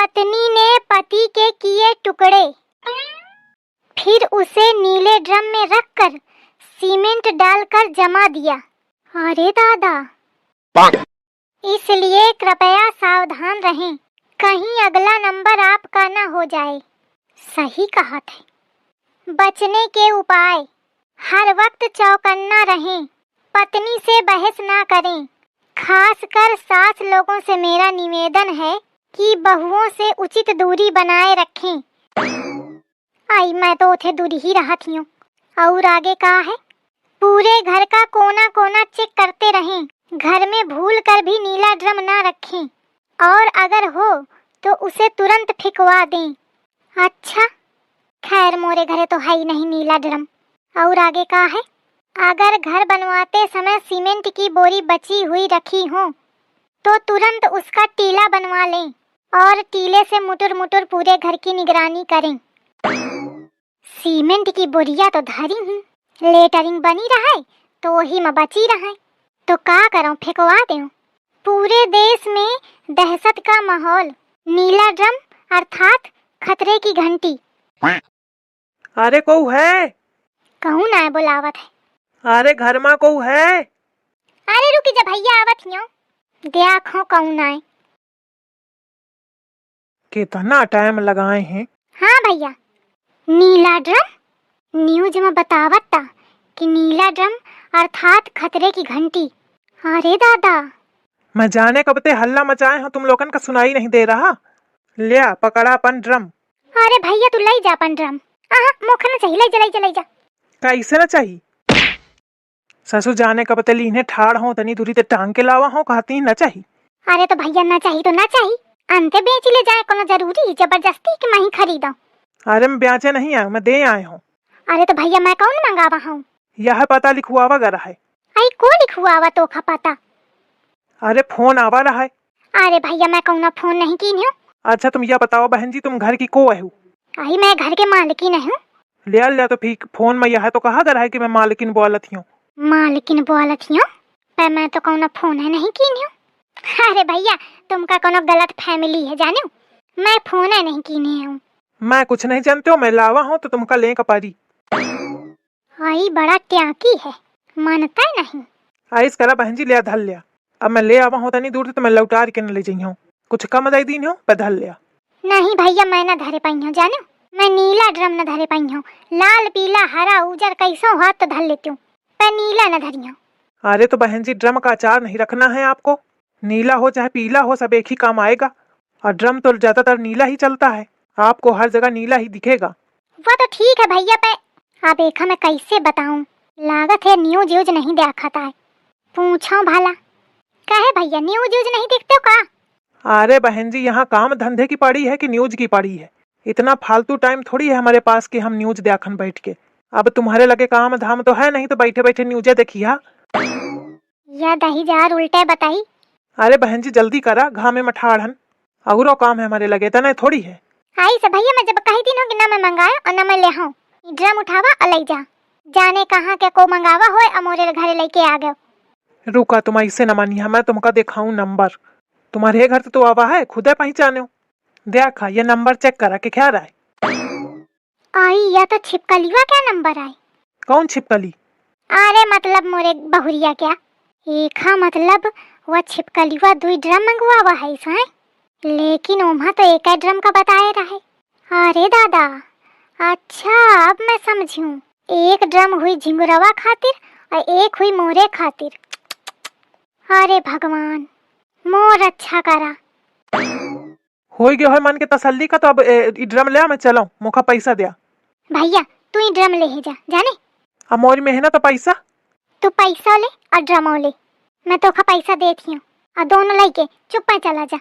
पत्नी ने पति के किए टुकड़े, फिर उसे नीले ड्रम में रखकर सीमेंट डालकर जमा दिया। अरे दादा! इसलिए कृपया सावधान रहें, कहीं अगला नंबर आपका न हो जाए। सही कहा था। बचने के उपाय: हर वक्त चौकन्ना रहें, पत्नी से बहस ना करें। खासकर सास लोगों से मेरा निवेदन है कि बहुओं से उचित दूरी बनाए रखें। आई मैं तो उथे दूरी ही रहा थी। और आगे कहा है, पूरे घर का कोना कोना चेक करते रहें, घर में भूल कर भी नीला ड्रम ना रखें, और अगर हो तो उसे तुरंत फेंकवा दें। अच्छा, खैर मोरे घरे तो है ही नहीं नीला ड्रम। और आगे कहा है, अगर घर बनवाते समय सीमेंट की बोरी बची हुई रखी हो तो तुरंत उसका टीला बनवा लें और टीले से मुटर मुटर पूरे घर की निगरानी करें। सीमेंट की बोरिया तो धरी हूँ, लेटरिंग बनी रहा है तो वही में बची रहा है, तो का करूं, फेंकवा दूं। पूरे देश में दहशत का माहौल, नीला ड्रम अर्थात खतरे की घंटी। अरे कौ है? कौन आए बुलावत है? अरे घर में कौ है? अरे रुकी जा भैया, आवत हियो। देखो कौन आए। कितना टाइम लगाए हैं। हाँ भैया, नीला ड्रम न्यूज में बतावत था कि नीला ड्रम अर्थात खतरे की घंटी। अरे दादा! मैं जाने कब ते हल्ला मचाए हो, तुम लोगन का सुनाई नहीं दे रहा। लिया पकड़ा अपन ड्रम। अरे भैया तू लाई जा अपन ड्रम। मुख न चाहिए, लाई जा। कैसे न चाहिए? ससुर जाने कब ते लीने ठाड़ हो, तनी दूरी ते टांग के लावा हो, कहती न चाहिए। अरे तो भैया ना चाहिए तो ना चाहिए, अंते बेच ले जाए, कोनो जरूरी जबरदस्ती कि मैं ही खरीदा? अरे मैं ब्याचे नहीं आया, मैं दे आए हूँ। अरे तो भैया मैं कौन मंगावा हूँ? यह पता लिखवावा गा रहा है। आई को लिखवावा तो खा पता? अरे फोन आवा रहा है। अरे भैया मैं कौन फोन नहीं की हूँ। अच्छा तुम यह बताओ बहन जी, तुम घर की को है? आई मैं घर के मालकिन हूँ। लिया तो फिर फोन में यह तो कहा गा रहा है कि मैं मालकिन बोलत हूँ। मालकिन बोलत हूँ पर मैं तो कौन फोन है नहीं की हूँ। अरे भैया तुमका कोनो गलत फैमिली है जानो, मैं फोन है नहीं की हूँ। मैं कुछ नहीं जानते हो, मैं लावा हूँ तो तुमका ले कपारी। आई बड़ा ट्याकी है, मानता नहीं। आइस करा बहन जी, लिया धल लिया। अब मैं ले आवा हूँ तनी दूर से, तो मैं लौटार के न ले जाइ हूँ। कुछ कम दई दीन हो पर धल लिया। नहीं भैया मैं न धरे पाई हूँ जानो, मैं नीला ड्रम न धरे पाई हूँ। लाल पीला हरा उजर कैसो हाथ तो धर लेती हूँ, पर नीला न धरी हूँ। अरे तो बहन जी ड्रम का अचार नहीं रखना है आपको, नीला हो चाहे पीला हो सब एक ही काम आएगा। और ड्रम तो ज्यादातर नीला ही चलता है, आपको हर जगह नीला ही दिखेगा। वो तो ठीक है भैया, पे अब एक मैं कैसे बताऊं, लागत है न्यूज यूज नहीं देखता है। पूछो भला कहे भैया न्यूज यूज नहीं देखते हो का? अरे बहन जी यहाँ काम धंधे की पड़ी है कि न्यूज की पड़ी है? इतना फालतू टाइम थोड़ी है हमारे पास कि हम न्यूज देखन बैठ के। अब तुम्हारे लगे काम धाम तो है नहीं, तो बैठे बैठे न्यूजे देखिया। या दही जार उल्टे बताई। अरे बहन जी जल्दी करा, घामे में ठाड़न अगरो काम है हमारे लगे, तना थोड़ी है। आई से भैया मैं जब कही दिन हो कि ना मैं मंगाया और ना मैं ले आऊं, ड्रम उठावा और ले जा, जाने कहाँ के को मंगावा होए अमोरे घरे लेके आ गए। रुका तुम ऐसे न मानिया, मैं तुमका दिखाऊं नंबर। तुम्हारे घर तो आवा है, खुदे पहचाने हो। देखा ये नंबर चेक करा के क्या रहा है। आई या तो छिपकलीवा क्या नंबर आए? कौन छिपकली? अरे मतलब मोरे बहुरिया क्या एक मतलब वह छिपकलीवा 2 ड्रम मंगवावा है साए, लेकिन ओमा तो एक ड्रम का बताए रहे। अरे दादा, अच्छा अब मैं समझूं, एक ड्रम हुई झिंगुरवा खातिर और एक हुई मोरे खातिर। अरे भगवान मोर अच्छा करा। हो गया है मन के तसल्ली का, तो अब ड्रम ले मैं चलो, मुखा पैसा दिया। भैया तू ही ड्रम ले जा जाने। अब मोरी मेहनत पैसा, तू पैसा ले और ड्रम ले, मैं तो खा पैसा देती हूँ और दोनों लेके चुप चला जा।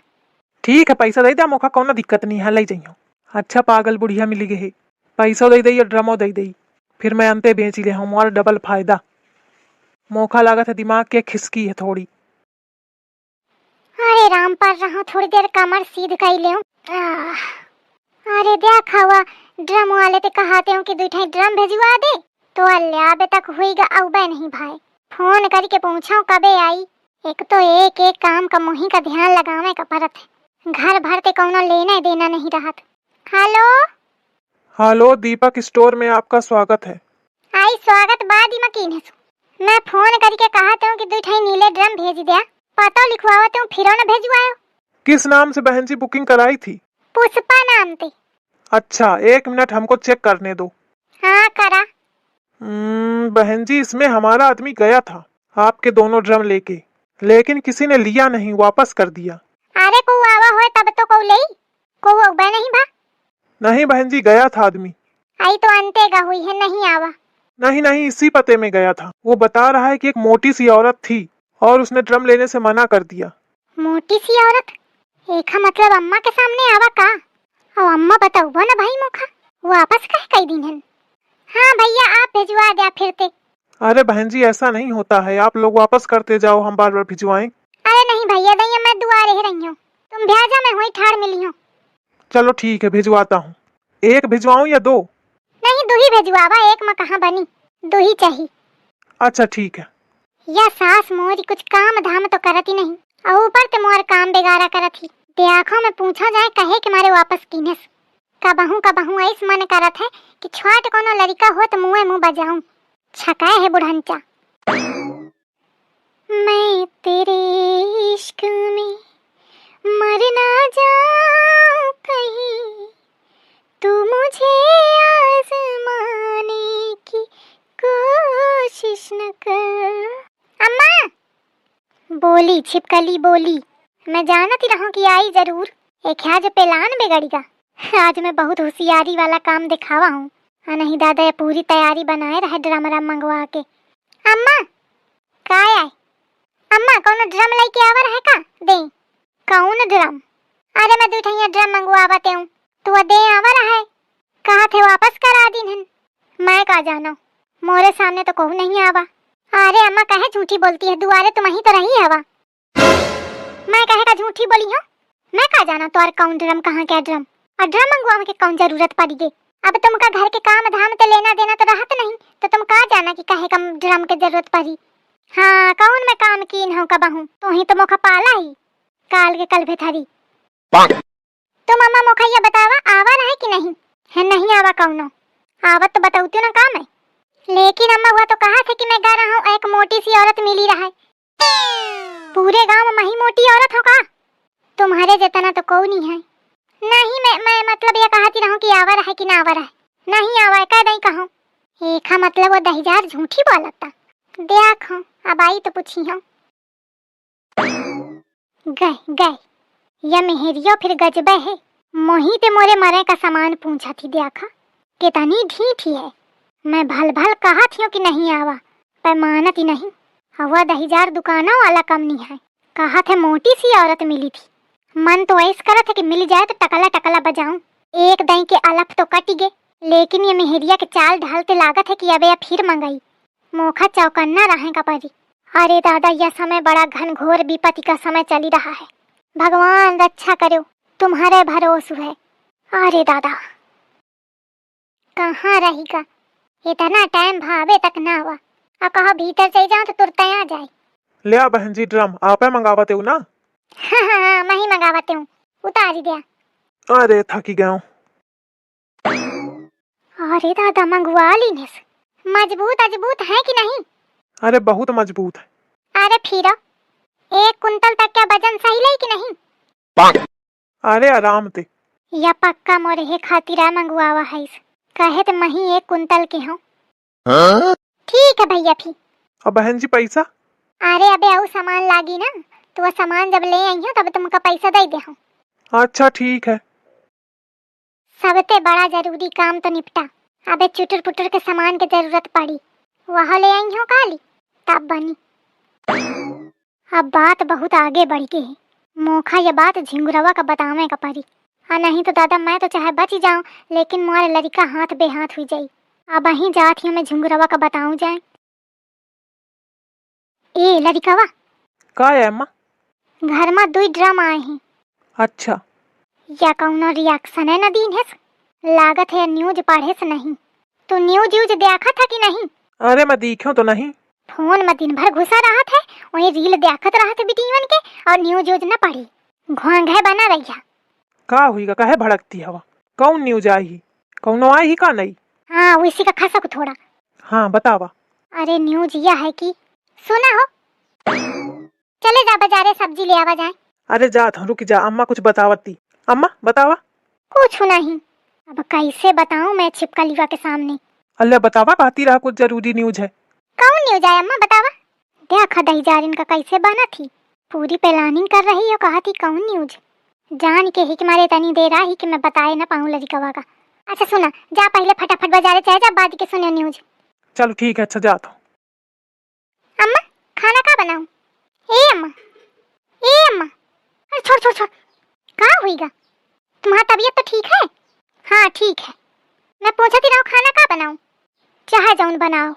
ठीक है पैसा दे दे, मुखा कोनो दिक्कत नहीं है, ले जाइयो। अच्छा पागल बुढ़िया मिली गई, पैसा दे दी और ड्रमो दे दी, फिर मैं अंते बेच ले हूँ और डबल फायदा। मौका लागत है दिमाग के खिसकी है थोड़ी। अरे राम पर रहा, थोड़ी देर कमर सीध कर ले। अरे देख हुआ ड्रम वाले ते कहते हो कि 2 ड्रम भेजवा दे, तो अल्लाह अबे तक हुईगा औबे नहीं भाई। फोन करके पूछो कबे आई, एक तो एक काम का मुही का ध्यान लगावे का परत है। घर भरते कौनो लेना देना नहीं रहत। हेलो। हेलो, दीपक स्टोर में आपका स्वागत है। आई स्वागत बाद में कीन है। मैं फोन करके कहत हूँ कि 2 ठे नीले ड्रम भेज दिया। पता लिखवावत हूँ फिर न भेजवायो। किस नाम से बहन जी बुकिंग कराई थी? पुष्पा नाम थे। अच्छा, 1 मिनट हमको चेक करने दो। हाँ करा। बहन जी, इसमें हमारा आदमी गया था आपके दोनों ड्रम लेके, लेकिन किसी ने लिया नहीं, वापस कर दिया। अरे को आवा होए तब तो को ले को बे नहीं भा। नहीं बहन जी, गया था आदमी। आई तो अंतेगा हुई है नहीं आवा। नहीं नहीं, इसी पते में गया था। वो बता रहा है कि एक मोटी सी औरत थी और उसने ड्रम लेने से मना कर दिया। मोटी सी औरत? एक मतलब अम्मा के सामने आवा का? और अम्मा बताओ ना भाई मोखा वापस कई दिन है। हाँ भैया आप भिजवा दिया फिरते। अरे बहन जी, ऐसा नहीं होता है, आप लोग वापस करते जाओ, हम बार बार भिजवाएं। अरे नहीं भैया दैया मैं दुआरे ही रही हूँ, तुम भेजा मैं वही ठाड़ मिली हूँ। चलो ठीक है, भिजवाता हूँ। 1 भिजवाऊं या 2? नहीं 2 ही भिजवावा, 1 में कहाँ बनी, 2 ही चाहिए। अच्छा ठीक है। या सास मोरी कुछ काम धाम तो करती नहीं और ऊपर ते मोर काम बेगारा करत ही। देखो मैं पूछा जाए कहे कि मारे वापस कीनेस। कबहू ऐस मन करत है कि छुआट कोनो लड़का हो तो मुँह बजाऊं। छकाए है बुढ़ंचा। मैं तेरे इश्क में मर ना जाऊं कहीं, तू मुझे आजमाने की कोशिश न कर। अम्मा बोली छिपकली बोली, मैं जानती रहूं कि आई जरूर। एक आज प्लान बिगड़ेगा। आज मैं बहुत होशियारी वाला काम दिखावा हूँ। नहीं दादा ये पूरी तैयारी बनाए रहे ड्रम मंगवा के। अम्मा काय आए? अम्मा कौन ड्रम लेके आवर है का? दे कौन ड्रम? अरे मैं 2 ठे ड्रम मंगवावते हूँ तो दे आवर है। कहा थे वापस करा दिन। मैं का जानो, मोरे सामने तो कहू नहीं आवा। अरे अम्मा कहे झूठी बोलती है, दुआरे तुम ही तो रही हवा। मैं कहे का झूठी बोली हूँ? मैं का जाना तो कौन ड्रम कहाँ क्या ड्रम और ड्रम मंगवा के कौन जरूरत पड़ी गे। अब तुमका घर के काम धाम ते लेना देना तो रहत नहीं तो तुम का जाना कि कहे कम ड्रम के जरूरत पड़ी। हाँ कौन मैं काम कीन हूँ कबहू, तो ही तो मोखा पाला ही काल के कल भेथरी। तुम अम्मा मोखा ये बतावा आवा रहे कि नहीं है? नहीं आवा कौनो आवत तो बताऊती ना काम है। लेकिन अम्मा हुआ तो कहा था कि मैं गा रहा हूँ एक मोटी सी औरत मिली रहा है। पूरे गांव में ही मोटी औरत हो का? तुम्हारे जितना तो कोई नहीं है। नहीं मैं मतलब ये कहती रहूं कि आवर है कि ना आवर है। नहीं आवा कह नहीं कहूं। एक मतलब वो 10,000 झूठी बोलता। देखो अब आई तो पूछी हूँ। गए या मेहरियो फिर गजबे है। मोही ते मोरे मरे का सामान पूछा थी। देखा कितनी ढीठी है। मैं भल कहा थी कि नहीं आवा पर मानत ही नहीं। हवा 10,000 दुकानों वाला कम नहीं है। कहा थे मोटी सी औरत मिली थी। मन तो ऐसा करा था कि मिल जाए तो टकला टकला बजाऊं। एक दही के अलफ तो कट गए, लेकिन ये मेहरिया के चाल ढालते लागत है कि अब यह फिर मंगाई। मोखा चौकन्ना रहेगा परी। अरे दादा यह समय बड़ा घनघोर विपत्ति का समय चली रहा है। भगवान रक्षा करो, तुम्हारे भरोसे है। अरे दादा कहाँ रहेगा, इतना टाइम भावे तक ना हुआ। और कहा भीतर चल जाओ तो तुरंत आ जाए। ले आ बहन जी ड्रम, आप मंगावते हो ना? हाँ मैं ही मंगावते हूँ, उतार ही दिया। अरे थकी गया हूँ। अरे दादा मंगवा ली ने। मजबूत है कि नहीं? अरे बहुत मजबूत है। अरे फिर 1 कुंटल तक क्या वजन सही ले कि नहीं? अरे आराम ते। या पक्का मोरे हे खातिर मंगवावा है। कहे तो मही 1 कुंटल के हो। ठीक है भैया फिर। और बहन जी पैसा? अरे अबे आउ सामान लागी ना, तो वह सामान जब ले आई हो तब तुमका पैसा दे दे हूँ। अच्छा ठीक है। सबसे बड़ा जरूरी काम तो निपटा। अबे चुटर पुटर के सामान की जरूरत पड़ी, वह ले आई हो काली तब बनी। अब बात बहुत आगे बढ़ गई है। मोखा ये बात झिंगुरवा का बतावे का पड़ी। हाँ नहीं तो दादा मैं तो चाहे बच जाऊं, लेकिन मोर लड़का हाथ बेहाथ हुई जाई। अब वहीं जात हूँ मैं झिंगुरवा का बताऊं जाए। ए लड़कावा का है अम्मा? घर में 2 ड्रम आए हैं। अच्छा या कौनो रिएक्शन है न दीन है? लागत है न्यूज पढ़े से नहीं। तो न्यूज देखा था कि नहीं? अरे मैं देखूं तो नहीं। फोन में दिन भर घुसा रहा था, वही रील देखत रहा था बिटियन के और न्यूज न पढ़ी। घोंघे बना रही। का हुईगा, काहे भड़कती हवा? कौन न्यूज आई ही? कौनो आई ही का नहीं? हाँ उसी का खसा को थोड़ा। हाँ बतावा। अरे न्यूज यह है कि सुना हो, चले जा बाजारे सब्जी ले आवा जाए। अरे जात हूँ, रुक जा, अम्मा कुछ बतावती। अम्मा बतावा। कुछ नहीं, अब कैसे बताऊं मैं छिपका लीवा के सामने। अल्लाह बतावा, कहती रहा कुछ जरूरी न्यूज है। कौन न्यूज है अम्मा बतावा। देखा दही जारिन का कैसे बना थी, पूरी प्लानिंग कर रही हो, कहा थी कौन न्यूज। जान के ही कि मारे तनी दे रहा ही कि मैं बताए ना पाऊं लड़कवा का। अच्छा सुना, जा पहले फटाफट बाजारे चाहे जा, बाद के सुने न्यूज। चलो ठीक है, अच्छा जाता हूँ। अम्मा खाना का बनाऊं? ए अम्मा, ए अम्मा, अरे छोड़ छोड़ छोड़, कहाँ हुईगा? तुम्हारा तबीयत तो ठीक है? हाँ ठीक है। मैं पूछती रहा खाना का बनाऊं? चाहे जौन बनाओ।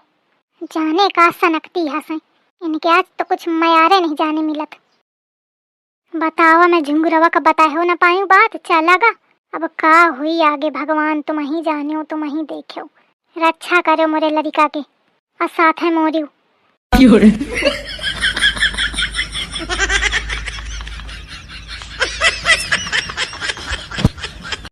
जाने का सनकती हंसे, इनके आज तो कुछ मयारे नहीं जाने मिलत। बतावा मैं झुंगुरवा का बताए हो ना पायूं बात, चलागा अब का हुई आगे भगवान तुम ही जाने हो, तुम ही देखो। रक्षा करो मोरे लड़का के और साथ है मोरियो।